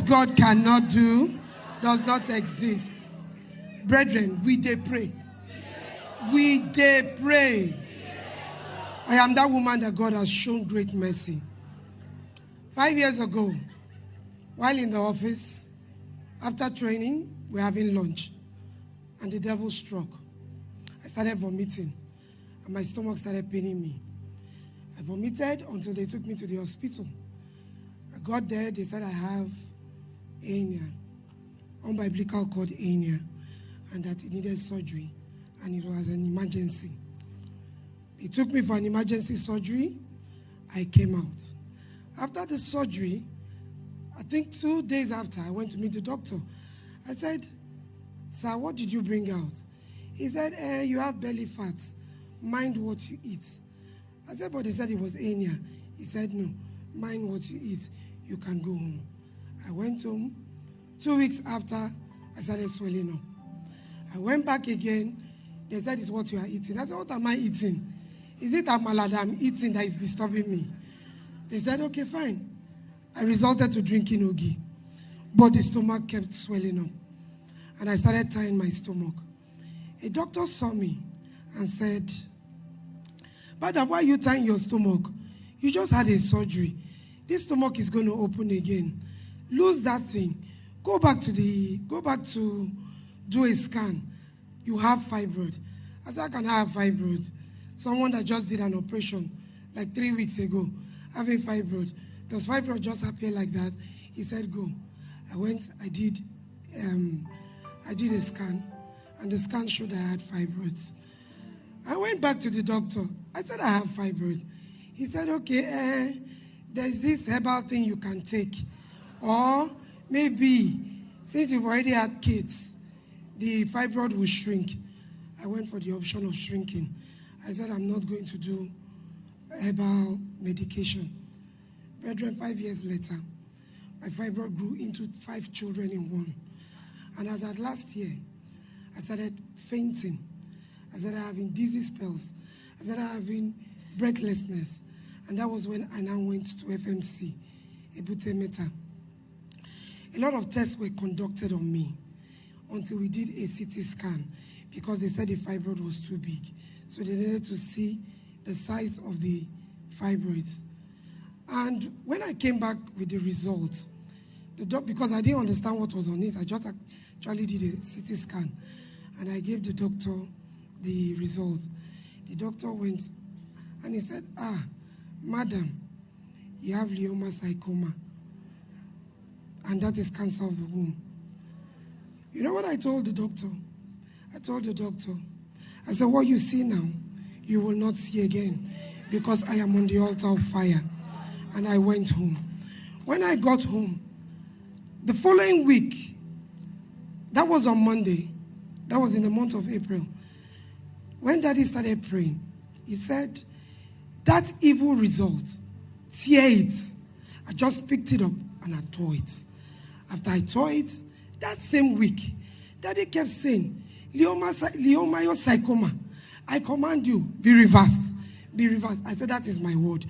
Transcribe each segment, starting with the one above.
God cannot do does not exist. Brethren, we dey pray. We dey pray. I am that woman that God has shown great mercy. 5 years ago, while in the office, after training, we're having lunch, and the devil struck. I started vomiting, and my stomach started paining me. I vomited until they took me to the hospital. I got there, they said I have hernia, umbilical cord hernia, and that it needed surgery, and it was an emergency. They took me for an emergency surgery. I came out. After the surgery, I think 2 days after, I went to meet the doctor. I said, "Sir, what did you bring out?" He said, "You have belly fat. Mind what you eat." I said, "But they said it was hernia." He said, "No, mind what you eat. You can go home." I went home. 2 weeks after, I started swelling up. I went back again. They said, "It's what you are eating." I said, "What am I eating? Is it amala that I'm eating that is disturbing me?" They said, "Okay, fine." I resorted to drinking ogi, but the stomach kept swelling up, and I started tying my stomach. A doctor saw me and said, "Madam, why are you tying your stomach? You just had a surgery. This stomach is going to open again. Lose that thing. Go back to do a scan. You have fibroid." I said, "How can I have fibroid? Someone that just did an operation like 3 weeks ago, having fibroid. Does fibroid just appear like that?" He said, "Go." I went, I did a scan, and the scan showed I had fibroids. I went back to the doctor. I said, "I have fibroid." He said, "Okay, there's this herbal thing you can take. Or maybe, since you've already had kids, the fibroid will shrink." I went for the option of shrinking. I said, "I'm not going to do herbal medication." Brethren, 5 years later, my fibroid grew into 5 children in one. And as at last year, I started fainting. I started having dizzy spells. I started having breathlessness. And that was when I now went to FMC, Ebute Meta. A lot of tests were conducted on me until we did a CT scan because they said the fibroid was too big. So they needed to see the size of the fibroids. And when I came back with the results, because I didn't understand what was on it, I just actually did a CT scan. And I gave the doctor the result. The doctor went and he said, "Madam, you have leiomyosarcoma, and that is cancer of the womb." You know what I told the doctor? I told the doctor, I said, "What you see now, you will not see again, because I am on the altar of fire." And I went home. When I got home, the following week, that was on Monday, that was in the month of April, when Daddy started praying, he said, "That evil result, tear it." I just picked it up and I tore it. After I tore it, that same week, Daddy kept saying, "Leiomyosarcoma, I command you, be reversed, be reversed." I said, "That is my word."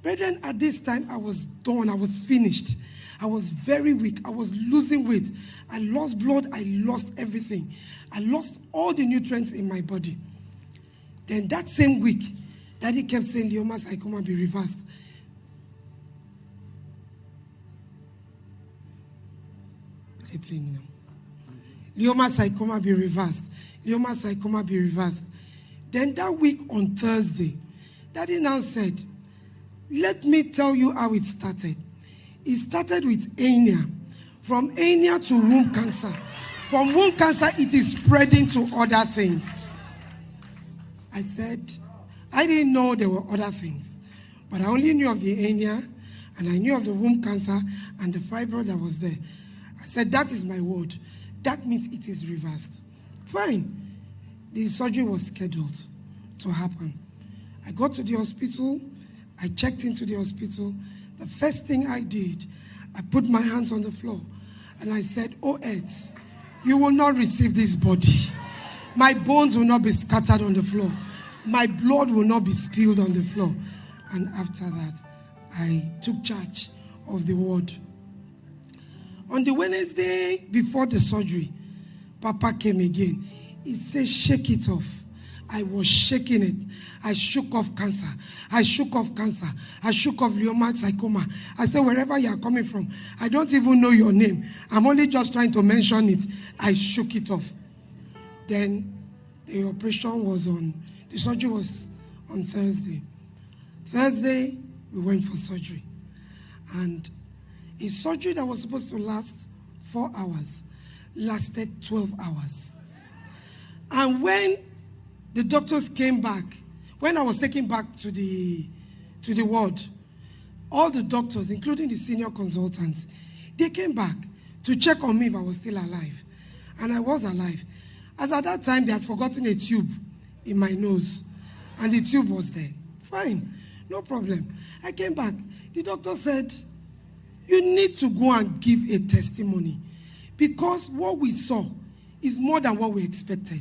Brethren, at this time, I was done. I was finished. I was very weak. I was losing weight. I lost blood. I lost everything. I lost all the nutrients in my body. Then that same week, Daddy kept saying, "Leiomyosarcoma, be reversed." Are they playing now? "Leiomyosarcoma, be reversed. Leiomyosarcoma, be reversed." Then that week on Thursday, Daddy now said, "Let me tell you how it started." It started with hernia. From hernia to womb cancer. From womb cancer, it is spreading to other things. I said, I didn't know there were other things, but I only knew of the hernia, and I knew of the womb cancer and the fibroid that was there. I said, "That is my word. That means it is reversed." Fine. The surgery was scheduled to happen. I got to the hospital. I checked into the hospital. The first thing I did, I put my hands on the floor and I said, "Oh, Earth, you will not receive this body. My bones will not be scattered on the floor. My blood will not be spilled on the floor." And after that, I took charge of the ward. On the Wednesday before the surgery, Papa came again. He said, shake it off. I was shaking it. I shook off cancer. I shook off cancer. I shook off leiomyosarcoma. I said, wherever you are coming from, I don't even know your name. I'm only just trying to mention it. I shook it off. Then the operation was the surgery was on Thursday. Thursday, we went for surgery. And a surgery that was supposed to last 4 hours lasted 12 hours. And when the doctors came back, when I was taken back to the ward, all the doctors, including the senior consultants, they came back to check on me if I was still alive. And I was alive. As at that time, they had forgotten a tube in my nose. And the tube was there. Fine, no problem. I came back. The doctor said, you need to go and give a testimony because what we saw is more than what we expected.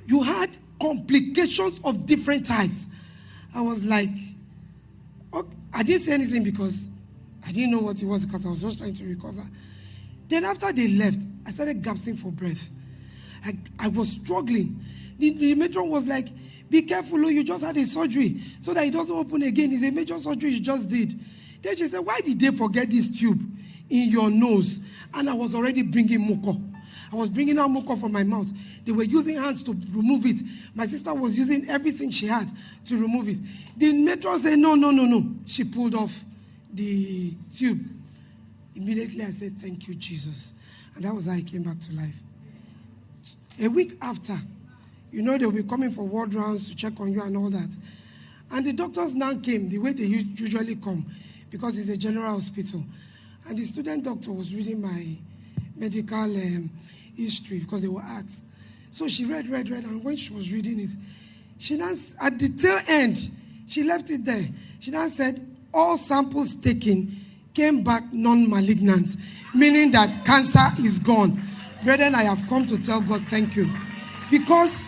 You had complications of different types. I was like, okay. I didn't say anything because I didn't know what it was because I was just trying to recover. Then after they left, I started gasping for breath. I was struggling. The matron was like, be careful, you just had a surgery so that it doesn't open again. It's a major surgery you just did. Then she said, why did they forget this tube in your nose? And I was already bringing muco. I was bringing out muco from my mouth. They were using hands to remove it. My sister was using everything she had to remove it. The matron said, no. She pulled off the tube. Immediately I said, thank you, Jesus. And that was how I came back to life. A week after, they'll be coming for ward rounds to check on you and all that. And the doctors now came the way they usually come because it's a general hospital. And the student doctor was reading my medical history because they were asked. So she read, and when she was reading it, she now, at the tail end, she left it there. She now said, all samples taken came back non-malignant, meaning that cancer is gone. Brethren, I have come to tell God thank you. Because...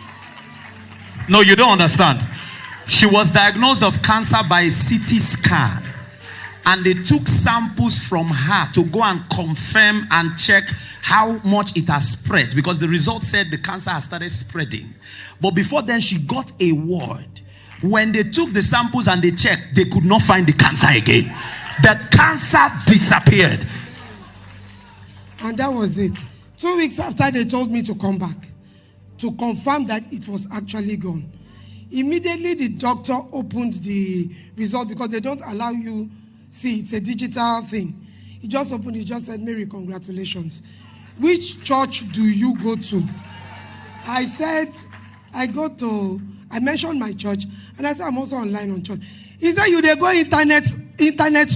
No, you don't understand. She was diagnosed of cancer by a CT scan. And they took samples from her to go and confirm and check how much it has spread. Because the result said the cancer has started spreading. But before then, she got a word. When they took the samples and they checked, they could not find the cancer again. The cancer disappeared. And that was it. 2 weeks after, they told me to come back to confirm that it was actually gone. Immediately, the doctor opened the result because they don't allow you see. It's a digital thing. He just opened it. He just said, Mary, congratulations. Which church do you go to? I said, I mentioned my church, and I said, I'm also online on church. He said, you they go internet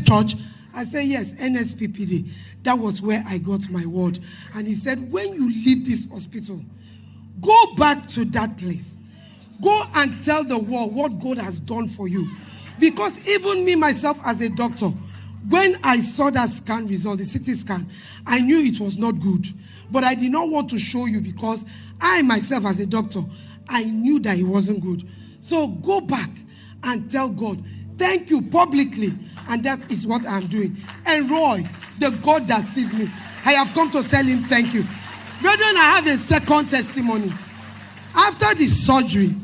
church? I said, yes, NSPPD. That was where I got my word. And he said, when you leave this hospital, go back to that place. Go and tell the world what God has done for you. Because even me, myself, as a doctor, when I saw that scan result, the CT scan, I knew it was not good. But I did not want to show you because I, myself, as a doctor, I knew that it wasn't good. So go back and tell God, thank you publicly. And that is what I'm doing. And Roy, the God that sees me, I have come to tell him thank you. Brethren, I have a second testimony. After the surgery,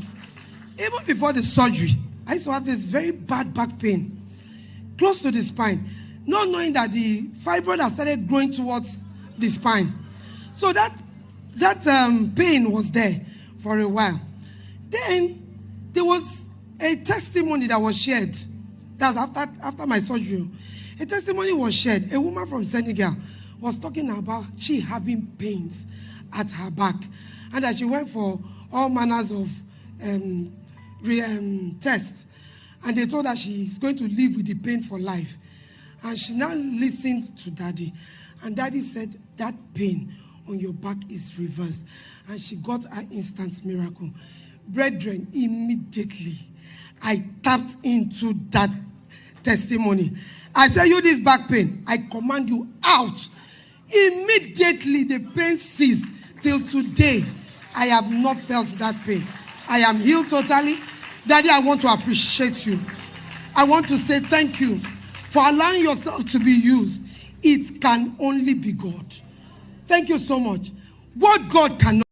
even before the surgery, I used to have this very bad back pain, close to the spine, not knowing that the fibroid has started growing towards the spine. So that pain was there for a while. Then there was a testimony that was shared. That's after my surgery. A testimony was shared. A woman from Senegal was talking about she having pains at her back, and that she went for all manners of tests, and they told her she's going to live with the pain for life. And she now listened to Daddy, and Daddy said that pain on your back is reversed, and she got an instant miracle. Brethren, immediately I tapped into that testimony. I said, you this back pain, I command you out. Immediately the pain ceased. Till today, I have not felt that pain. I am healed totally. Daddy, I want to appreciate you. I want to say thank you for allowing yourself to be used It can only be God. Thank you so much. What God cannot